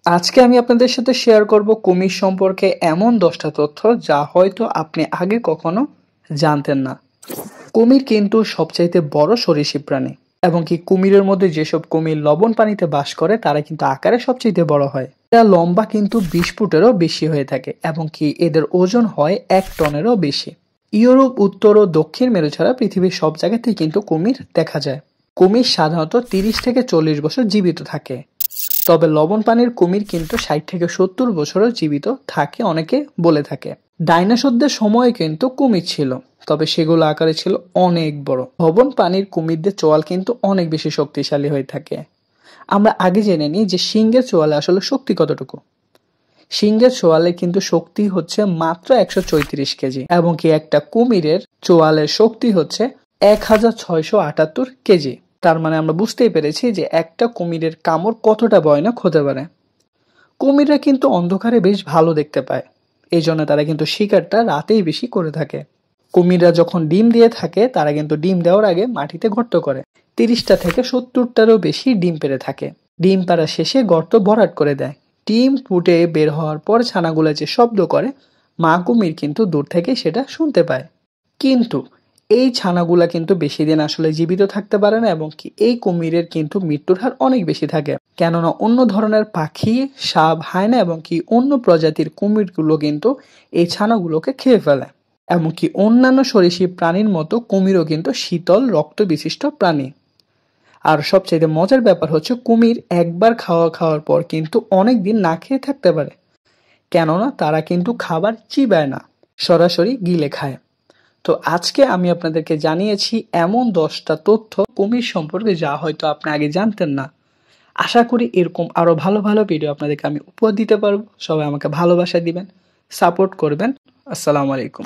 আজকে আমি আপনাদের সাথে শেয়ার করব কুমির সম্পর্কে এমন 10টা তথ্য যা হয়তো আপনি আগে কখনো জানতেন না। কুমির কিন্তু সবচাইতে বড় সরীসৃপ প্রাণী এবং কি কুমিরের মধ্যে যেসব কুমির লবণ পানিতে বাস করে তারা কিন্তু আকারে সবচাইতে বড় হয়। এরা লম্বা কিন্তু 20 ফুটেরও বেশি হয়ে থাকে এবং কি এদের ওজন হয় 1 টনেরও বেশি। ইউরোপ, উত্তর ও দক্ষিণ মেরু ছাড়া পৃথিবীর সব জায়গাতেই কিন্তু কুমির দেখা যায়। কুমির সাধারণত 30 থেকে 40 বছর জীবিত থাকে। তবে লবণ পানির কুমির কিন্তু 60 থেকে 70 বছরও জীবিত থাকে অনেকে বলে থাকে। ডাইনোসরদের সময়ে কিন্তু কুমির ছিল, তবে সেগুলো আকারে ছিল অনেক বড়। লবণ পানির কুমিরদের চোয়াল কিন্তু অনেক বেশি শক্তিশালী হয়ে থাকে। আমরা আগে জেনে নিই যে সিংহের চোয়ালে আসলে শক্তি কতটুকু। সিংহের চোয়ালে কিন্তু শক্তি হচ্ছে মাত্র 134 কেজি এবং কি একটা কুমিরের চোয়ালের শক্তি হচ্ছে 1678 কেজি। তার মানে আমরা বুঝতেই পেরেছি যে একটা কুমিরের কামড় কতটা ভয়ানক হতে পারে। কুমিররা কিন্তু অন্ধকারে বেশ ভালো দেখতে পায়, এই জন্য তারা কিন্তু শিকারটা রাতেই বেশি করে থাকে। কুমিররা যখন ডিম দিয়ে থাকে তারা কিন্তু ডিম দেওয়ার আগে মাটিতে গর্ত করে 30টা থেকে 70টারও বেশি ডিম পেড়ে থাকে। ডিম পাড়া শেষে গর্ত ভরাট করে দেয়। ডিম ফুটে বের হওয়ার পর ছানাগুলো যে শব্দ করে মা কুমির কিন্তু দূর থেকে সেটা শুনতে পায়। কিন্তু এই ছানাগুলা কিন্তু বেশি দিন আসলে জীবিত থাকতে পারে না এবং কি এই কুমিরের কিন্তু মৃত্যুর হার অনেক বেশি থাকে, কেননা অন্য ধরনের পাখি, সাপ, হায়না এবং কি অন্য প্রজাতির কুমিরগুলো কিন্তু এই ছানাগুলোকে খেয়ে ফেলে। এমনকি অন্যান্য সরীসৃপ প্রাণীর মতো কুমিরও কিন্তু শীতল রক্ত বিশিষ্ট প্রাণী। আর সবচেয়ে মজার ব্যাপার হচ্ছে কুমির একবার খাওয়ার পর কিন্তু অনেক দিন না খেয়ে থাকতে পারে, কেননা তারা কিন্তু খাবার চিবায় না, সরাসরি গিলে খায়। তো আজকে আমি আপনাদেরকে জানিয়েছি এমন 10টা তথ্য কুমির সম্পর্কে যা হয়তো আপনি আগে জানতেন না। আশা করি এরকম আরো ভালো ভালো ভিডিও আপনাদেরকে আমি উপহার দিতে পারবো। সবাই আমাকে ভালোবাসা দিবেন, সাপোর্ট করবেন। আসসালামু আলাইকুম।